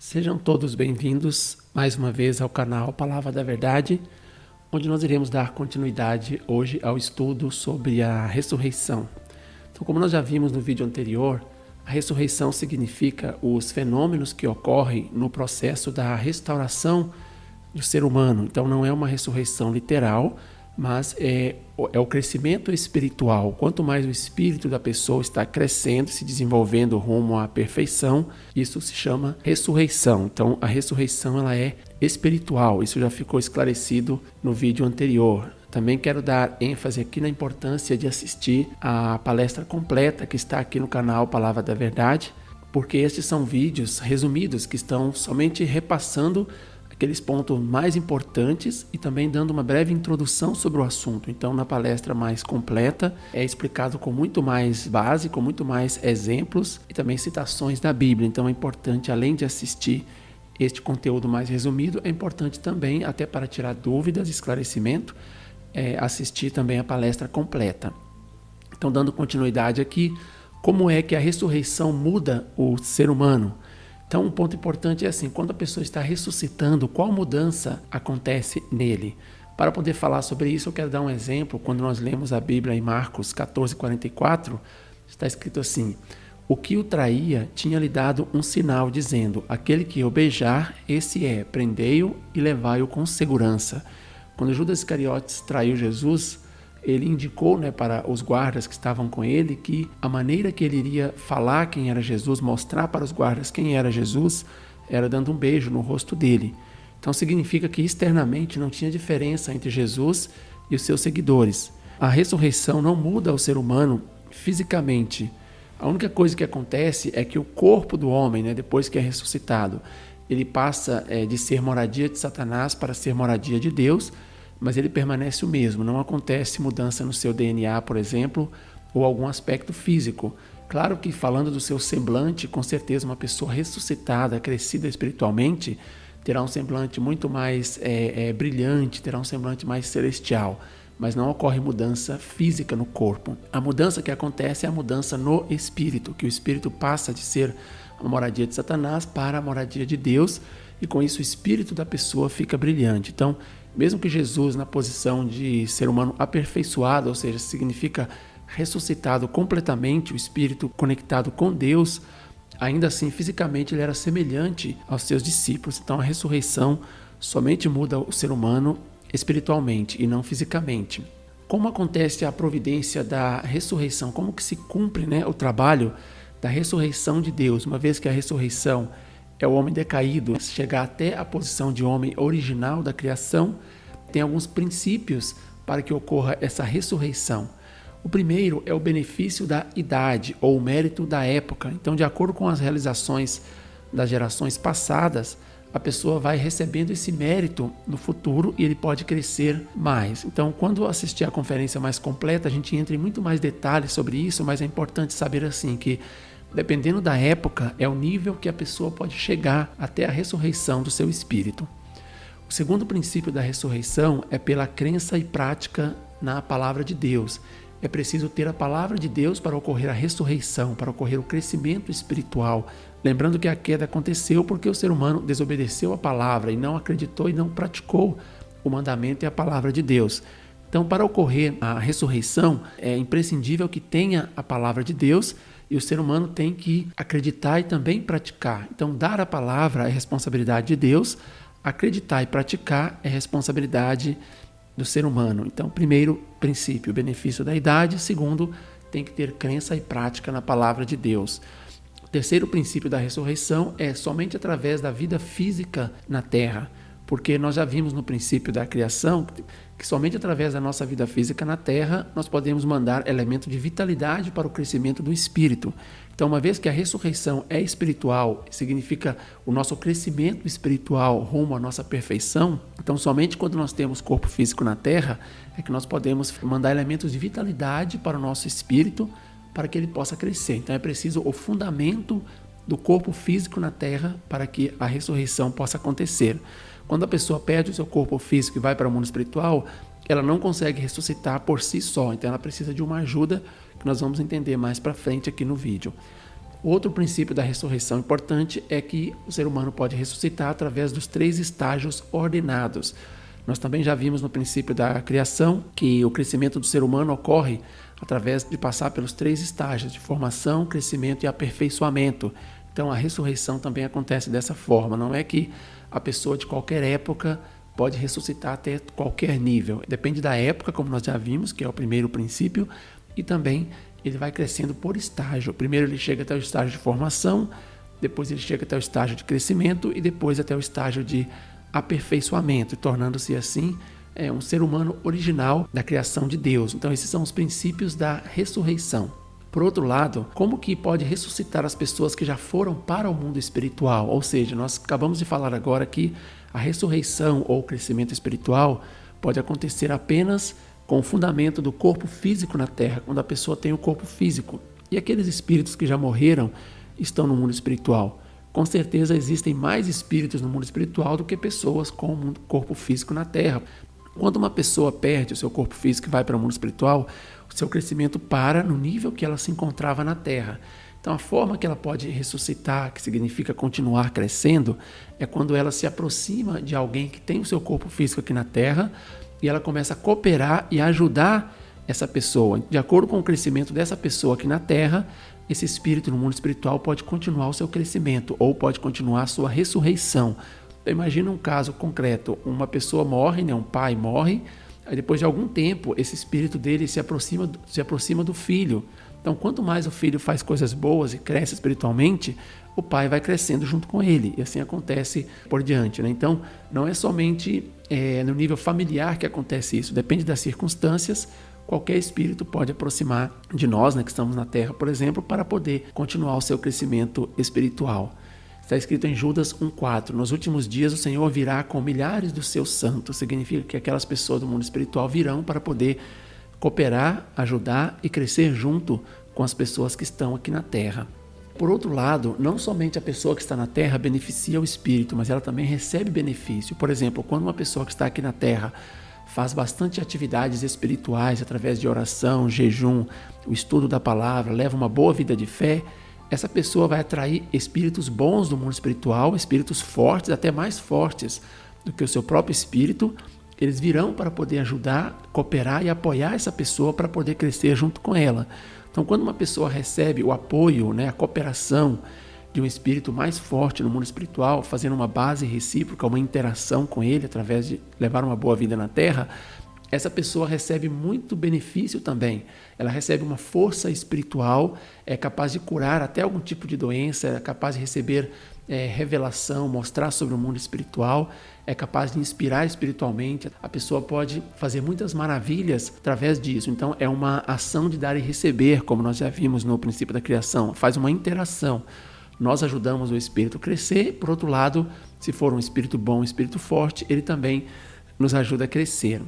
Sejam todos bem-vindos mais uma vez ao canal Palavra da Verdade, onde nós iremos dar continuidade hoje ao estudo sobre a ressurreição. Então, como nós já vimos no vídeo anterior, a ressurreição significa os fenômenos que ocorrem no processo da restauração do ser humano. Então, não é uma ressurreição literal, mas é o crescimento espiritual. Quanto mais o espírito da pessoa está crescendo, se desenvolvendo rumo à perfeição, isso se chama ressurreição. Então, a ressurreição ela é espiritual. Isso já ficou esclarecido no vídeo anterior. Também quero dar ênfase aqui na importância de assistir a palestra completa que está aqui no canal Palavra da Verdade, porque estes são vídeos resumidos que estão somente repassando aqueles pontos mais importantes e também dando uma breve introdução sobre o assunto. Então, na palestra mais completa, é explicado com muito mais base, com muito mais exemplos e também citações da Bíblia. Então, é importante, além de assistir este conteúdo mais resumido, é importante também, até para tirar dúvidas, esclarecimento, assistir também a palestra completa. Então, dando continuidade aqui, como é que a ressurreição muda o ser humano? Então, um ponto importante é assim, quando a pessoa está ressuscitando, qual mudança acontece nele? Para poder falar sobre isso, eu quero dar um exemplo. Quando nós lemos a Bíblia em Marcos 14:44, está escrito assim: o que o traía tinha lhe dado um sinal, dizendo, aquele que eu beijar, esse é, prendei-o e levai-o com segurança. Quando Judas Iscariotes traiu Jesus, ele indicou para os guardas que estavam com ele que a maneira que ele iria falar quem era Jesus, mostrar para os guardas quem era Jesus, era dando um beijo no rosto dele. Então significa que externamente não tinha diferença entre Jesus e os seus seguidores. A ressurreição não muda o ser humano fisicamente. A única coisa que acontece é que o corpo do homem, depois que é ressuscitado, ele passa de ser moradia de Satanás para ser moradia de Deus, mas ele permanece o mesmo, não acontece mudança no seu DNA, por exemplo, ou algum aspecto físico. Claro que falando do seu semblante, com certeza uma pessoa ressuscitada, crescida espiritualmente, terá um semblante muito mais brilhante, terá um semblante mais celestial, mas não ocorre mudança física no corpo. A mudança que acontece é a mudança no espírito, que o espírito passa de ser a moradia de Satanás para a moradia de Deus, e com isso o espírito da pessoa fica brilhante. Então, mesmo que Jesus, na posição de ser humano aperfeiçoado, ou seja, significa ressuscitado completamente, o espírito conectado com Deus, ainda assim, fisicamente, ele era semelhante aos seus discípulos. Então, a ressurreição somente muda o ser humano espiritualmente e não fisicamente. Como acontece a providência da ressurreição? Como que se cumpre o trabalho da ressurreição de Deus, uma vez que a ressurreição é o homem decaído, chegar até a posição de homem original da criação, tem alguns princípios para que ocorra essa ressurreição. O primeiro é o benefício da idade ou o mérito da época. Então, de acordo com as realizações das gerações passadas, a pessoa vai recebendo esse mérito no futuro e ele pode crescer mais. Então, quando assistir a conferência mais completa, a gente entra em muito mais detalhes sobre isso, mas é importante saber assim que dependendo da época, é o nível que a pessoa pode chegar até a ressurreição do seu espírito. O segundo princípio da ressurreição é pela crença e prática na palavra de Deus. É preciso ter a palavra de Deus para ocorrer a ressurreição, para ocorrer o crescimento espiritual. Lembrando que a queda aconteceu porque o ser humano desobedeceu a palavra e não acreditou e não praticou o mandamento e a palavra de Deus. Então, para ocorrer a ressurreição, é imprescindível que tenha a palavra de Deus e o ser humano tem que acreditar e também praticar. Então, dar a palavra é responsabilidade de Deus, acreditar e praticar é responsabilidade do ser humano. Então, primeiro princípio, o benefício da idade. Segundo, tem que ter crença e prática na palavra de Deus. O terceiro princípio da ressurreição é somente através da vida física na terra, porque nós já vimos no princípio da criação que somente através da nossa vida física na Terra nós podemos mandar elemento de vitalidade para o crescimento do espírito. Então, uma vez que a ressurreição é espiritual, significa o nosso crescimento espiritual rumo à nossa perfeição, então somente quando nós temos corpo físico na Terra é que nós podemos mandar elementos de vitalidade para o nosso espírito para que ele possa crescer. Então é preciso o fundamento do corpo físico na Terra para que a ressurreição possa acontecer. Quando a pessoa perde o seu corpo físico e vai para o mundo espiritual, ela não consegue ressuscitar por si só, então ela precisa de uma ajuda que nós vamos entender mais para frente aqui no vídeo. Outro princípio da ressurreição importante é que o ser humano pode ressuscitar através dos 3 estágios ordenados. Nós também já vimos no princípio da criação que o crescimento do ser humano ocorre através de passar pelos 3 estágios de formação, crescimento e aperfeiçoamento. Então a ressurreição também acontece dessa forma. Não é que a pessoa de qualquer época pode ressuscitar até qualquer nível. Depende da época, como nós já vimos, que é o primeiro princípio, e também ele vai crescendo por estágio. Primeiro ele chega até o estágio de formação, depois ele chega até o estágio de crescimento e depois até o estágio de aperfeiçoamento, tornando-se assim um ser humano original da criação de Deus. Então esses são os princípios da ressurreição. Por outro lado, como que pode ressuscitar as pessoas que já foram para o mundo espiritual? Ou seja, nós acabamos de falar agora que a ressurreição ou crescimento espiritual pode acontecer apenas com o fundamento do corpo físico na Terra, quando a pessoa tem o corpo físico. E aqueles espíritos que já morreram estão no mundo espiritual. Com certeza existem mais espíritos no mundo espiritual do que pessoas com o corpo físico na Terra. Quando uma pessoa perde o seu corpo físico e vai para o mundo espiritual, o seu crescimento para no nível que ela se encontrava na Terra. Então a forma que ela pode ressuscitar, que significa continuar crescendo, é quando ela se aproxima de alguém que tem o seu corpo físico aqui na Terra e ela começa a cooperar e ajudar essa pessoa. De acordo com o crescimento dessa pessoa aqui na Terra, esse espírito no mundo espiritual pode continuar o seu crescimento ou pode continuar a sua ressurreição. Então, imagina um caso concreto, uma pessoa morre, um pai morre, aí depois de algum tempo esse espírito dele se aproxima do filho. Então, quanto mais o filho faz coisas boas e cresce espiritualmente, o pai vai crescendo junto com ele, e assim acontece por diante, né? Então, não é somente no nível familiar que acontece isso, depende das circunstâncias. Qualquer espírito pode aproximar de nós, que estamos na Terra, por exemplo, para poder continuar o seu crescimento espiritual. Está escrito em Judas 1,4: nos últimos dias o Senhor virá com milhares dos seus santos. Significa que aquelas pessoas do mundo espiritual virão para poder cooperar, ajudar e crescer junto com as pessoas que estão aqui na Terra. Por outro lado, não somente a pessoa que está na Terra beneficia o espírito, mas ela também recebe benefício. Por exemplo, quando uma pessoa que está aqui na Terra faz bastante atividades espirituais através de oração, jejum, o estudo da palavra, leva uma boa vida de fé, essa pessoa vai atrair espíritos bons do mundo espiritual, espíritos fortes, até mais fortes do que o seu próprio espírito. Eles virão para poder ajudar, cooperar e apoiar essa pessoa para poder crescer junto com ela. Então, quando uma pessoa recebe o apoio, a cooperação de um espírito mais forte no mundo espiritual, fazendo uma base recíproca, uma interação com ele através de levar uma boa vida na Terra, essa pessoa recebe muito benefício também. Ela recebe uma força espiritual, é capaz de curar até algum tipo de doença, é capaz de receber revelação, mostrar sobre o mundo espiritual, é capaz de inspirar espiritualmente. A pessoa pode fazer muitas maravilhas através disso. Então é uma ação de dar e receber, como nós já vimos no princípio da criação, faz uma interação. Nós ajudamos o espírito a crescer, por outro lado, se for um espírito bom, um espírito forte, ele também nos ajuda a crescer.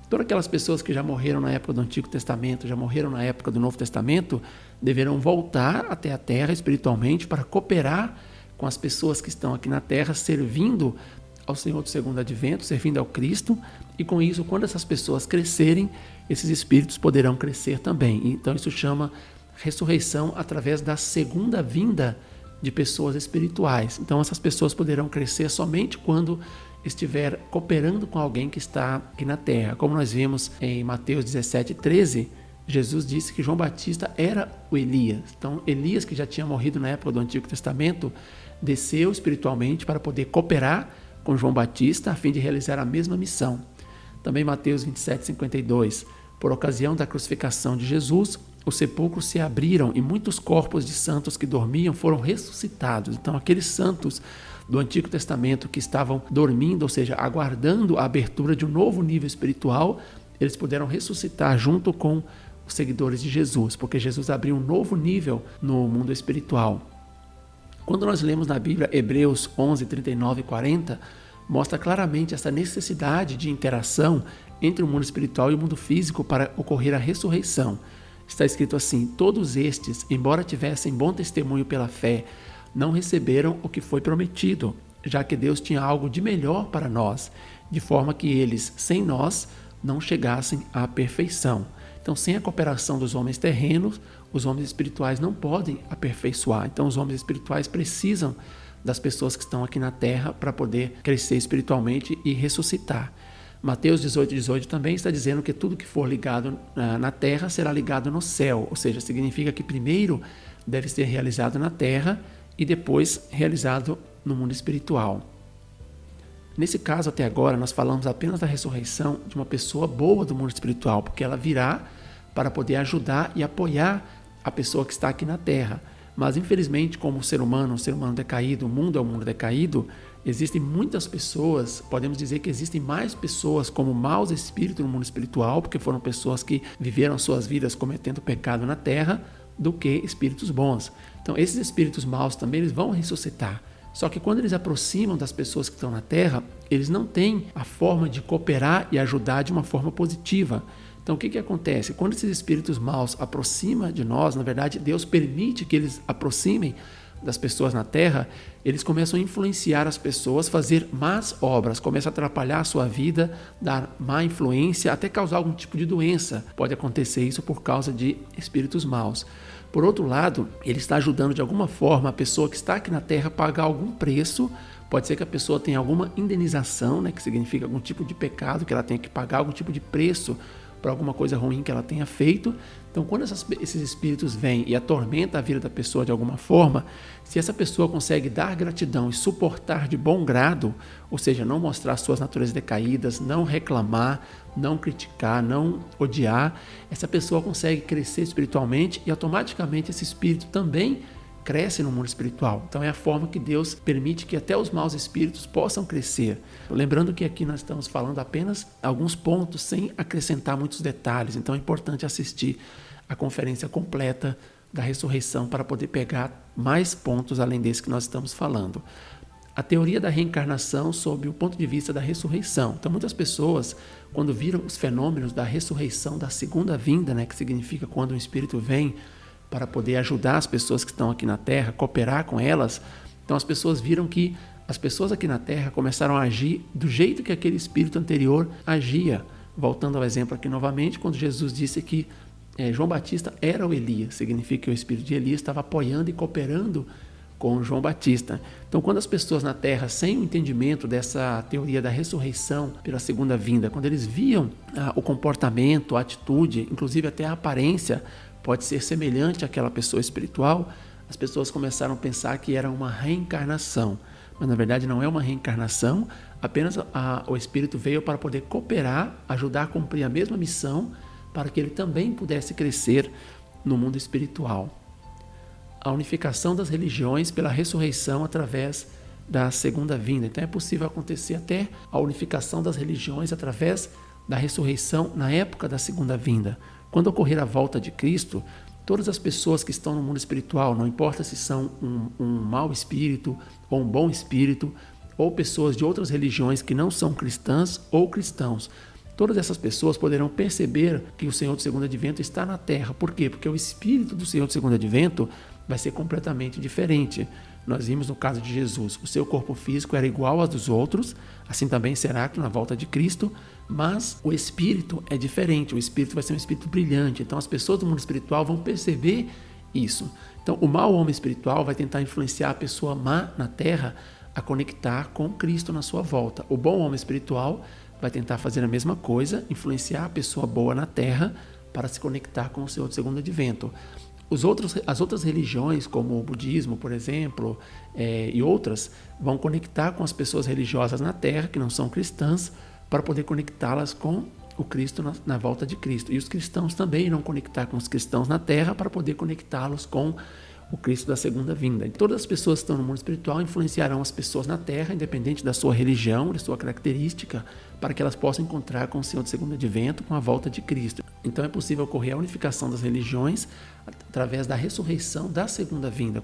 Todas aquelas pessoas que já morreram na época do Antigo Testamento, já morreram na época do Novo Testamento, deverão voltar até a Terra espiritualmente para cooperar com as pessoas que estão aqui na Terra, servindo ao Senhor do Segundo Advento, servindo ao Cristo, e com isso, quando essas pessoas crescerem, esses espíritos poderão crescer também. Então isso chama ressurreição através da segunda vinda de pessoas espirituais. Então essas pessoas poderão crescer somente quando estiver cooperando com alguém que está aqui na Terra. Como nós vimos em Mateus 17:13, Jesus disse que João Batista era o Elias. Então Elias, que já tinha morrido na época do Antigo Testamento, desceu espiritualmente para poder cooperar com João Batista a fim de realizar a mesma missão. Também Mateus 27:52, por ocasião da crucificação de Jesus, os sepulcros se abriram e muitos corpos de santos que dormiam foram ressuscitados. Então aqueles santos do Antigo Testamento que estavam dormindo, ou seja, aguardando a abertura de um novo nível espiritual, eles puderam ressuscitar junto com os seguidores de Jesus, porque Jesus abriu um novo nível no mundo espiritual. Quando nós lemos na Bíblia Hebreus 11, 39 e 40, mostra claramente essa necessidade de interação entre o mundo espiritual e o mundo físico para ocorrer a ressurreição. Está escrito assim: todos estes, embora tivessem bom testemunho pela fé, não receberam o que foi prometido, já que Deus tinha algo de melhor para nós, de forma que eles, sem nós, não chegassem à perfeição. Então, sem a cooperação dos homens terrenos, os homens espirituais não podem aperfeiçoar. Então, os homens espirituais precisam das pessoas que estão aqui na terra para poder crescer espiritualmente e ressuscitar. Mateus 18:18 também está dizendo que tudo que for ligado na terra será ligado no céu, ou seja, significa que primeiro deve ser realizado na terra e depois realizado no mundo espiritual. Nesse caso, até agora, nós falamos apenas da ressurreição de uma pessoa boa do mundo espiritual, porque ela virá para poder ajudar e apoiar a pessoa que está aqui na terra. Mas, infelizmente, como o ser humano decaído, o mundo é um mundo decaído, existem muitas pessoas, podemos dizer que existem mais pessoas como maus espíritos no mundo espiritual, porque foram pessoas que viveram suas vidas cometendo pecado na terra, do que espíritos bons. Então, esses espíritos maus também eles vão ressuscitar. Só que quando eles aproximam das pessoas que estão na terra, eles não têm a forma de cooperar e ajudar de uma forma positiva. Então, o que acontece? Quando esses espíritos maus aproximam de nós, na verdade, Deus permite que eles aproximem das pessoas na terra, eles começam a influenciar as pessoas, fazer más obras, começam a atrapalhar a sua vida, dar má influência, até causar algum tipo de doença. Pode acontecer isso por causa de espíritos maus. Por outro lado, ele está ajudando de alguma forma a pessoa que está aqui na terra a pagar algum preço. Pode ser que a pessoa tenha alguma indenização, que significa algum tipo de pecado, que ela tenha que pagar algum tipo de preço por alguma coisa ruim que ela tenha feito. Então, quando esses espíritos vêm e atormentam a vida da pessoa de alguma forma, se essa pessoa consegue dar gratidão e suportar de bom grado, ou seja, não mostrar suas naturezas decaídas, não reclamar, não criticar, não odiar, essa pessoa consegue crescer espiritualmente e automaticamente esse espírito também cresce no mundo espiritual. Então é a forma que Deus permite que até os maus espíritos possam crescer. Lembrando que aqui nós estamos falando apenas alguns pontos, sem acrescentar muitos detalhes. Então é importante assistir a conferência completa da ressurreição para poder pegar mais pontos além desse que nós estamos falando. A teoria da reencarnação sob o ponto de vista da ressurreição. Então muitas pessoas, quando viram os fenômenos da ressurreição, da segunda vinda, que significa quando um espírito vem para poder ajudar as pessoas que estão aqui na Terra, cooperar com elas. Então as pessoas viram que as pessoas aqui na Terra começaram a agir do jeito que aquele espírito anterior agia. Voltando ao exemplo aqui novamente, quando Jesus disse que João Batista era o Elias, significa que o espírito de Elias estava apoiando e cooperando com João Batista. Então, quando as pessoas na Terra, sem o entendimento dessa teoria da ressurreição pela segunda vinda, quando eles viam o comportamento, a atitude, inclusive até a aparência, pode ser semelhante àquela pessoa espiritual, as pessoas começaram a pensar que era uma reencarnação. Mas na verdade não é uma reencarnação, apenas o espírito veio para poder cooperar, ajudar a cumprir a mesma missão, para que ele também pudesse crescer no mundo espiritual. A unificação das religiões pela ressurreição através da segunda vinda. Então é possível acontecer até a unificação das religiões através da ressurreição na época da segunda vinda. Quando ocorrer a volta de Cristo, todas as pessoas que estão no mundo espiritual, não importa se são um mau espírito ou um bom espírito, ou pessoas de outras religiões que não são cristãs ou cristãos, todas essas pessoas poderão perceber que o Senhor do Segundo Advento está na Terra. Por quê? Porque o espírito do Senhor do Segundo Advento vai ser completamente diferente. Nós vimos no caso de Jesus, o seu corpo físico era igual ao dos outros, assim também será que na volta de Cristo, mas o espírito é diferente, o espírito vai ser um espírito brilhante. Então as pessoas do mundo espiritual vão perceber isso. Então o mau homem espiritual vai tentar influenciar a pessoa má na terra a conectar com Cristo na sua volta. O bom homem espiritual vai tentar fazer a mesma coisa, influenciar a pessoa boa na terra para se conectar com o Senhor do Segundo Advento. As outras religiões, como o budismo, por exemplo, e outras, vão conectar com as pessoas religiosas na terra, que não são cristãs, para poder conectá-las com o Cristo na volta de Cristo. E os cristãos também irão conectar com os cristãos na terra para poder conectá-los com o Cristo da segunda vinda. E todas as pessoas que estão no mundo espiritual influenciarão as pessoas na terra, independente da sua religião, da sua característica, para que elas possam encontrar com o Senhor do Segundo Advento, com a volta de Cristo. Então é possível ocorrer a unificação das religiões através da ressurreição da segunda vinda.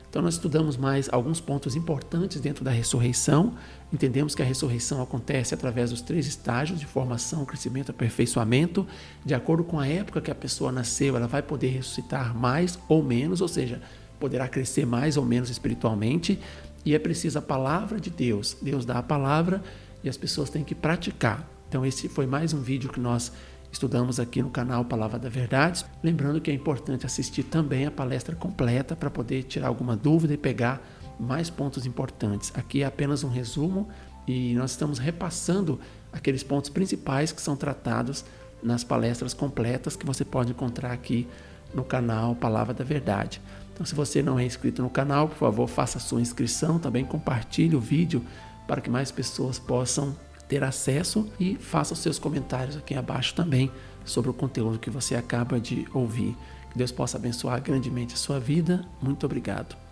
Então nós estudamos mais alguns pontos importantes dentro da ressurreição. Entendemos que a ressurreição acontece através dos 3 estágios de formação, crescimento e aperfeiçoamento. De acordo com a época que a pessoa nasceu, ela vai poder ressuscitar mais ou menos, ou seja, poderá crescer mais ou menos espiritualmente. E é preciso a palavra de Deus. Deus dá a palavra e as pessoas têm que praticar. Então esse foi mais um vídeo que nós estudamos aqui no canal Palavra da Verdade. Lembrando que é importante assistir também a palestra completa para poder tirar alguma dúvida e pegar mais pontos importantes. Aqui é apenas um resumo e nós estamos repassando aqueles pontos principais que são tratados nas palestras completas que você pode encontrar aqui no canal Palavra da Verdade. Então, se você não é inscrito no canal, por favor, faça a sua inscrição, também compartilhe o vídeo para que mais pessoas possam ter acesso e faça os seus comentários aqui abaixo também sobre o conteúdo que você acaba de ouvir. Que Deus possa abençoar grandemente a sua vida. Muito obrigado.